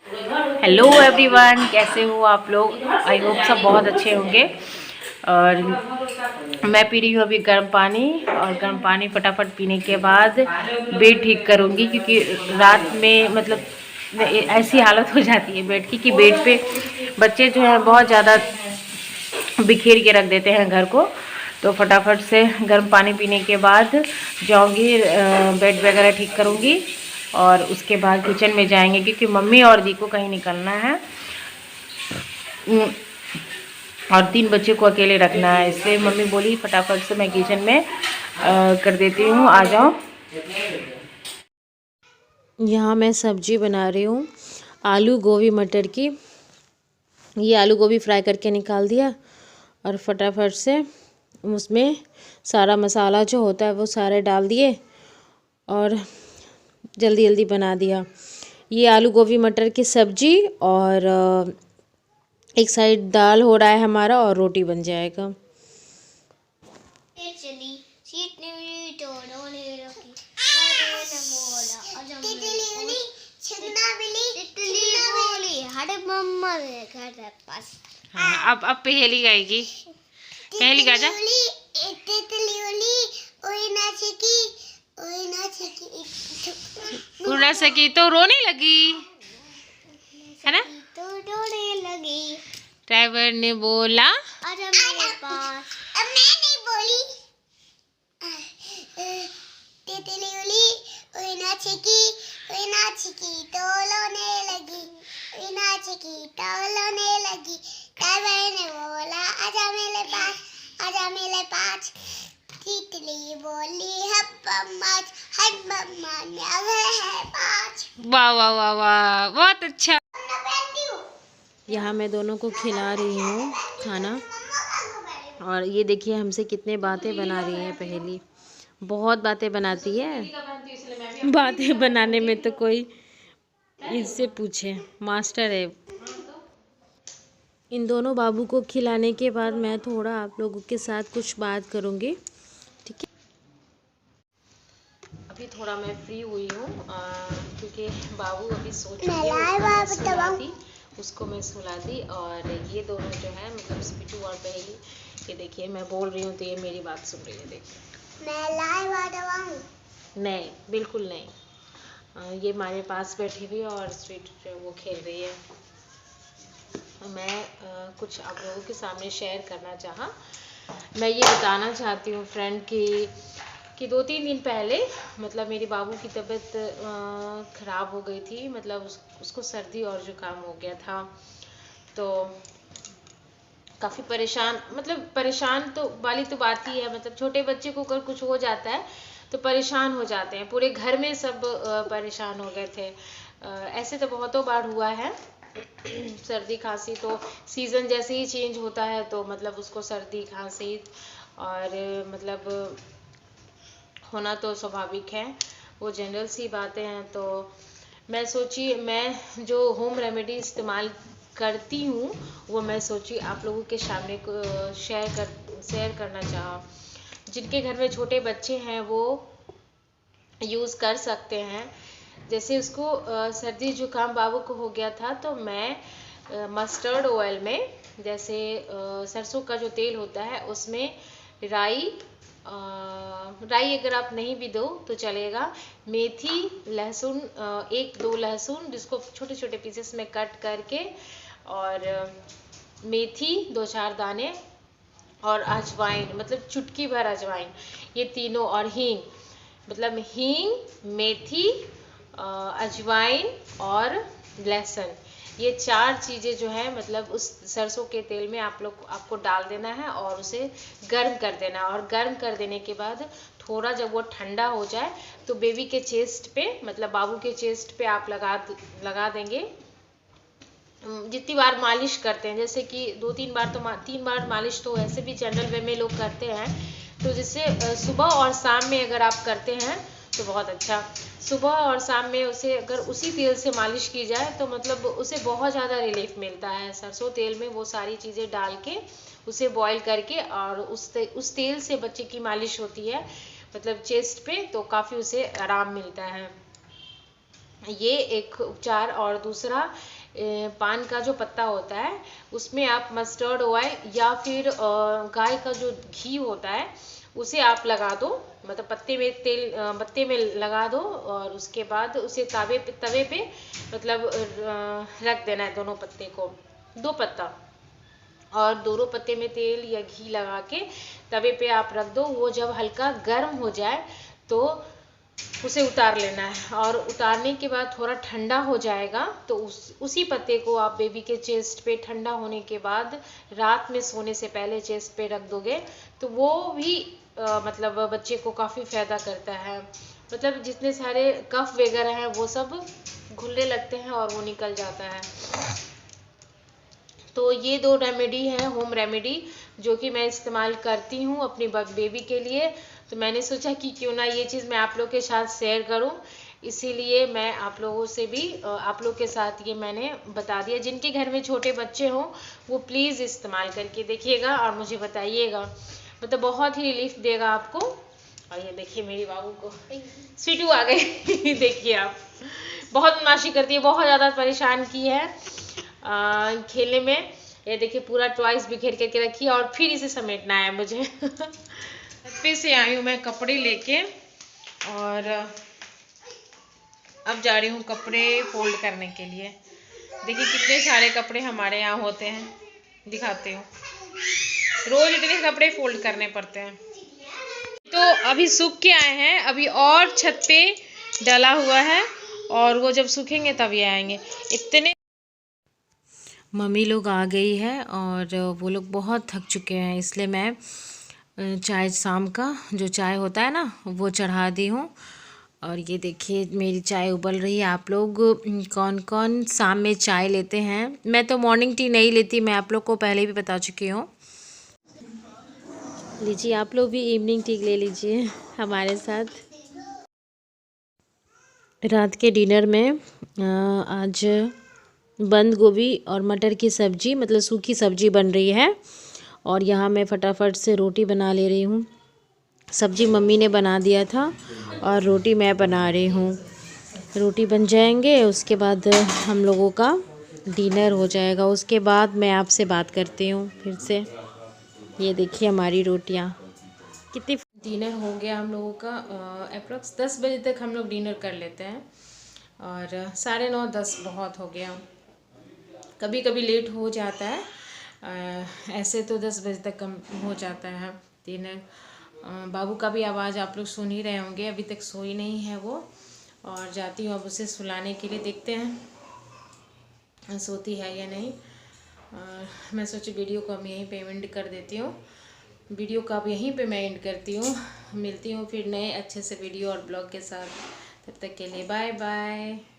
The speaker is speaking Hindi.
हेलो एवरीवन, कैसे हो आप लोग। आई होप सब बहुत अच्छे होंगे। और मैं पी रही हूँ अभी गर्म पानी, और गर्म पानी फटाफट पीने के बाद बेड ठीक करूँगी, क्योंकि रात में मतलब ऐसी हालत हो जाती है बेड की कि बेड पे बच्चे जो हैं बहुत ज़्यादा बिखेर के रख देते हैं घर को। तो फटाफट से गर्म पानी पीने के बाद जाऊंगी, बेड वगैरह ठीक करूंगी, और उसके बाद किचन में जाएंगे, क्योंकि मम्मी और दी को कहीं निकलना है। और 3 बच्चे को अकेले रखना है, इसलिए मम्मी बोली फटाफट से मैं किचन में कर देती हूँ, आ जाओ। यहाँ मैं सब्जी बना रही हूँ आलू गोभी मटर की। ये आलू गोभी फ्राई करके निकाल दिया, और फटाफट से उसमें सारा मसाला जो होता है वो सारे डाल दिए, और जल्दी जल्दी बना दिया। ये आलू गोभी मटर की सब्जी, और एक साइड दाल हो रहा है हमारा, और रोटी बन जाएगा। हाँ, अब पहेली गाएगी। पहेली गा जा। उड़ ना सकी तो रोने लगी, है ना। तो रोने लगी। ड्राइवर ने बोला आजा मेरे पास। अब मैं नहीं बोली। तितली उड़ी उड़ी ना छिकी तो रोने लगी, उड़ी ना छिकी तो रोने लगी। ड्राइवर ने बोला आजा मेरे पास, आजा मेरे पास। तितली बोली हब्बम्माच हब्बम्मा है पाँच। वाह वाह वाह वाह, बहुत अच्छा। यहाँ मैं दोनों को खिला रही हूँ खाना, और ये देखिए हमसे कितने बातें बना रही है पहेली। बहुत बातें बनाती है, बातें बनाने में तो कोई इससे पूछे, मास्टर है। इन दोनों बाबू को खिलाने के बाद मैं थोड़ा आप लोगों के साथ कुछ बात करूँगी, ठीक है। अभी थोड़ा मैं फ्री हुई हूँ, क्योंकि बाबू अभी सो चुके हैं, उसको मैं सुला दी। और ये दोनों जो है मतलब स्पीटू और पहेली, ये देखिए मैं बोल रही हूँ तो ये मेरी बात सुन रही है। देखिए मैं लाइव नहीं, बिल्कुल नहीं। ये हमारे पास बैठी हुई है, और स्वीट जो वो खेल रही है। मैं कुछ आप लोगों के सामने शेयर करना चाहा। मैं ये बताना चाहती हूँ फ्रेंड कि 2-3 दिन पहले मतलब मेरे बाबू की तबीयत ख़राब हो गई थी। मतलब उसको सर्दी और ज़ुकाम हो गया था। तो काफ़ी परेशान, मतलब परेशान तो वाली तो बात ही है। मतलब छोटे बच्चे को अगर कुछ हो जाता है तो परेशान हो जाते हैं, पूरे घर में सब परेशान हो गए थे। ऐसे तो बहुतों बार हुआ है। सर्दी खांसी तो सीज़न जैसे ही चेंज होता है तो मतलब उसको सर्दी खांसी और मतलब होना तो स्वाभाविक है, वो जनरल सी बातें हैं। तो मैं सोची मैं जो होम रेमेडी इस्तेमाल करती हूँ वो मैं सोची आप लोगों के सामने शेयर करना चाहा। जिनके घर में छोटे बच्चे हैं वो यूज़ कर सकते हैं। जैसे उसको सर्दी जुकाम बाबू को हो गया था, तो मैं मस्टर्ड ऑयल में, जैसे सरसों का जो तेल होता है उसमें राई राई अगर आप नहीं भी दो तो चलेगा, मेथी, लहसुन, 1-2 लहसुन जिसको छोटे छोटे पीसेस में कट करके, और मेथी 2-4 दाने, और अजवाइन मतलब चुटकी भर अजवाइन, ये तीनों, और हींग, मतलब हींग, मेथी, अजवाइन और लहसुन, ये 4 चीज़ें जो है मतलब उस सरसों के तेल में आपको डाल देना है, और उसे गर्म कर देना है। और गर्म कर देने के बाद थोड़ा जब वो ठंडा हो जाए तो बेबी के चेस्ट पे, मतलब बाबू के चेस्ट पे आप लगा देंगे। जितनी बार मालिश करते हैं, जैसे कि 2-3 बार तो 3 बार मालिश तो ऐसे भी जनरल वे में लोग करते हैं। तो जिससे सुबह और शाम में अगर आप करते हैं तो बहुत अच्छा। सुबह और शाम में उसे अगर उसी तेल से मालिश की जाए तो मतलब उसे बहुत ज़्यादा रिलीफ मिलता है। सरसों तेल में वो सारी चीज़ें डाल के उसे बॉईल करके, और उस तेल से बच्चे की मालिश होती है मतलब चेस्ट पे, तो काफ़ी उसे आराम मिलता है। ये एक उपचार। और दूसरा पान का जो पत्ता होता है उसमें आप मस्टर्ड ऑयल या फिर गाय का जो घी होता है उसे आप लगा दो, मतलब पत्ते में लगा दो और उसके बाद उसे तवे पे मतलब रख देना है दोनों पत्ते को, 2 पत्ता, और दोनों पत्ते में तेल या घी लगा के तवे पे आप रख दो। वो जब हल्का गर्म हो जाए तो उसे उतार लेना है, और उतारने के बाद थोड़ा ठंडा हो जाएगा तो उसी पत्ते को आप बेबी के चेस्ट पे ठंडा होने के बाद रात में सोने से पहले चेस्ट पे रख दोगे तो वो भी मतलब बच्चे को काफ़ी फ़ायदा करता है। मतलब जितने सारे कफ वगैरह हैं वो सब घुलने लगते हैं और वो निकल जाता है। तो ये 2 रेमेडी हैं, होम रेमेडी, जो कि मैं इस्तेमाल करती हूँ अपनी बेबी के लिए। तो मैंने सोचा कि क्यों ना ये चीज़ मैं आप लोग के साथ शेयर करूँ, इसीलिए मैं आप लोगों से भी आप लोग के साथ ये मैंने बता दिया। जिनके घर में छोटे बच्चे हों वो प्लीज़ इस्तेमाल करके देखिएगा और मुझे बताइएगा, मतलब बहुत ही रिलीफ देगा आपको। और ये देखिए मेरी बाबू को स्वीटू आ गई देखिए आप, बहुत बदमाशी करती है, बहुत ज़्यादा परेशान की है खेलने में। ये देखिए पूरा टॉयज बिखेर करके रखी है और फिर इसे समेटना है मुझे पे से आई हूँ मैं कपड़े लेके और अब जा रही हूँ कपड़े फोल्ड करने के लिए। देखिए कितने सारे कपड़े हमारे यहाँ होते हैं, दिखाते हूँ, रोज इतने कपड़े फोल्ड करने पड़ते हैं। तो अभी सूख के आए हैं, अभी और छत पे डला हुआ है और वो जब सूखेंगे तभी आएंगे। इतने मम्मी लोग आ गई है और वो लोग बहुत थक चुके हैं, इसलिए मैं चाय, शाम का जो चाय होता है ना वो चढ़ा दी हूँ। और ये देखिए मेरी चाय उबल रही है। आप लोग कौन कौन शाम में चाय लेते हैं? मैं तो मॉर्निंग टी नहीं लेती, मैं आप लोग को पहले भी बता चुकी हूँ। लीजिए आप लोग भी इवनिंग टी ले लीजिए हमारे साथ। रात के डिनर में आज बंद गोभी और मटर की सब्ज़ी, मतलब सूखी सब्ज़ी बन रही है और यहाँ मैं फटाफट से रोटी बना ले रही हूँ। सब्ज़ी मम्मी ने बना दिया था और रोटी मैं बना रही हूँ। रोटी बन जाएंगे उसके बाद हम लोगों का डिनर हो जाएगा। उसके बाद मैं आपसे बात करती हूँ फिर से। ये देखिए हमारी रोटियाँ कितनी। डिनर हो गया हम लोगों का, अप्रॉक्स 10 बजे तक हम लोग डिनर कर लेते हैं और 9:30 10 बहुत हो गया। कभी कभी लेट हो जाता है, ऐसे तो 10 बजे तक कम हो जाता है डिनर। बाबू का भी आवाज़ आप लोग सुन ही रहे होंगे, अभी तक सोई नहीं है वो, और जाती हूँ अब उसे सुलाने के लिए, देखते हैं सोती है या नहीं। मैं सोची वीडियो को हम यहीं पे एंड कर देती हूँ। वीडियो को अब यहीं पे मैं एंड करती हूँ। मिलती हूँ फिर नए अच्छे से वीडियो और ब्लॉग के साथ, तब तक के लिए बाय बाय।